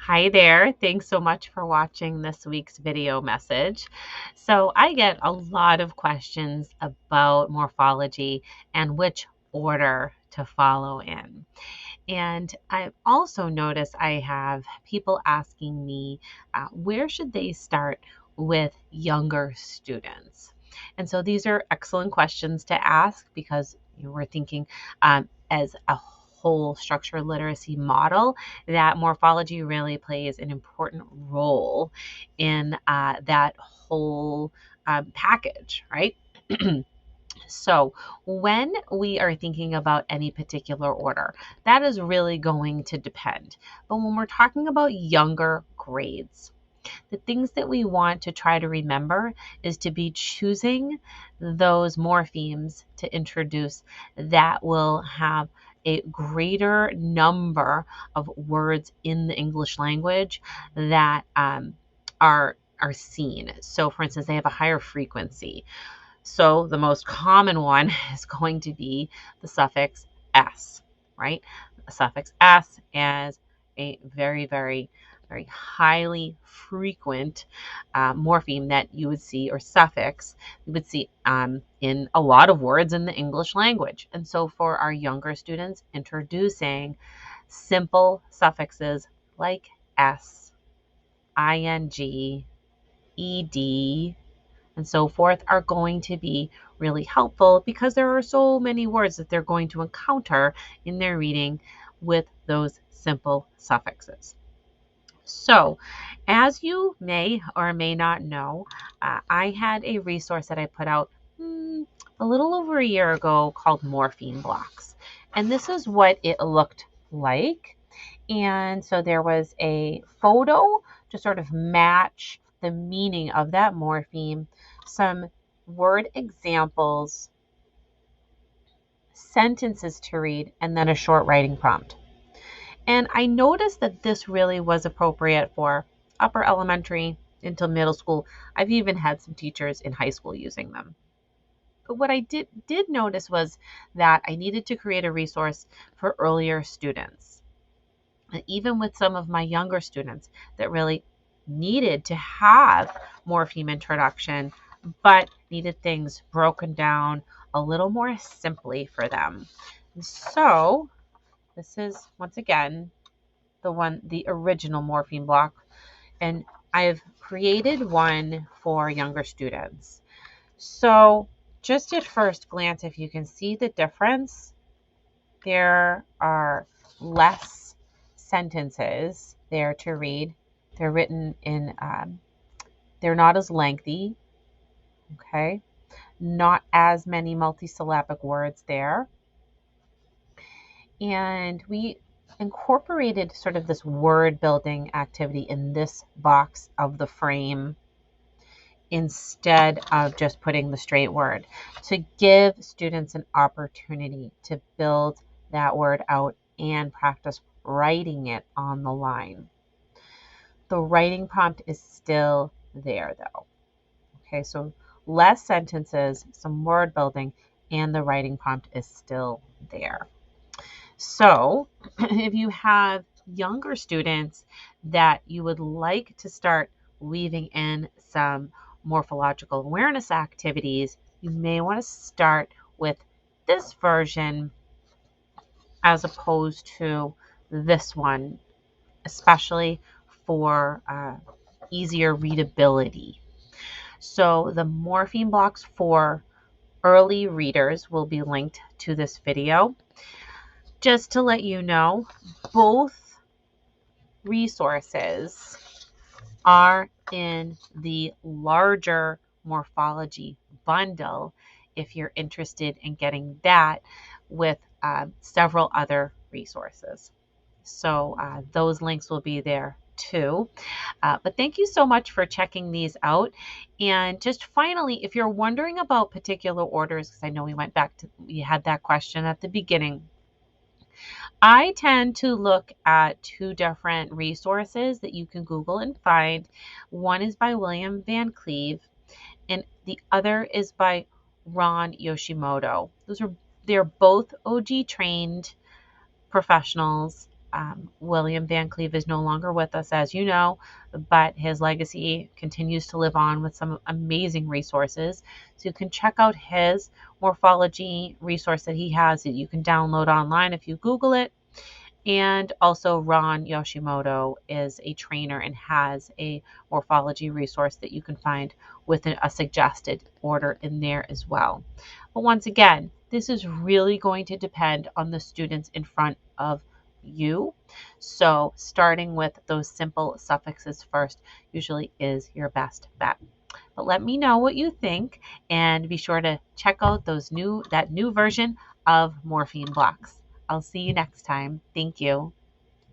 Hi there. Thanks so much for watching this week's video message. So I get a lot of questions about morphology and which order to follow in. And I've also noticed I have people asking me where should they start with younger students? And so these are excellent questions to ask because we're thinking as a whole structured literacy model that morphology really plays an important role in that whole package, right? So, when we are thinking about any particular order, that is really going to depend. But when we're talking about younger grades, the things that we want to try to remember is to be choosing those morphemes to introduce that will have a greater number of words in the English language that are seen. So, for instance, they have a higher frequency. So the most common one is going to be the suffix s, right? The suffix s as a very highly frequent morpheme that you would see, or suffix you would see in a lot of words in the English language. And so for our younger students, introducing simple suffixes like s, ing, ed, and so forth are going to be really helpful because there are so many words that they're going to encounter in their reading with those simple suffixes. So, as you may or may not know, I had a resource that I put out a little over a year ago called Morpheme Blocks. And this is what it looked like. And so there was a photo to sort of match the meaning of that morpheme, some word examples, sentences to read, and then a short writing prompt. And I noticed that this really was appropriate for upper elementary into middle school. I've even had some teachers in high school using them. But what I did notice was that I needed to create a resource for earlier students. And even with some of my younger students that really needed to have morpheme introduction, but needed things broken down a little more simply for them. So this is, once again, the original morpheme block, and I've created one for younger students. So just at first glance, if you can see the difference, there are less sentences there to read. They're written in, they're not as lengthy, okay? Not as many multisyllabic words there. And we incorporated sort of this word building activity in this box of the frame instead of just putting the straight word, to give students an opportunity to build that word out and practice writing it on the line. The writing prompt is still there though. Okay, so less sentences, some word building, and the writing prompt is still there. So if you have younger students that you would like to start weaving in some morphological awareness activities, you may want to start with this version as opposed to this one, especially for easier readability. So the morpheme blocks for early readers will be linked to this video. Just to let you know, both resources are in the larger morphology bundle if you're interested in getting that with several other resources. So those links will be there too. But thank you so much for checking these out. And just finally, if you're wondering about particular orders, because I know we had that question at the beginning, I tend to look at two different resources that you can Google and find. One is by William Van Cleve, and the other is by Ron Yoshimoto. They're both OG trained professionals William Van Cleve is no longer with us, as you know, but his legacy continues to live on with some amazing resources. So you can check out his morphology resource that he has that you can download online if you Google it. And also Ron Yoshimoto is a trainer and has a morphology resource that you can find with a suggested order in there as well. But once again, this is really going to depend on the students in front of you. So starting with those simple suffixes first usually is your best bet. But let me know what you think, and be sure to check out that new version of Morpheme Blocks. I'll see you next time. Thank you.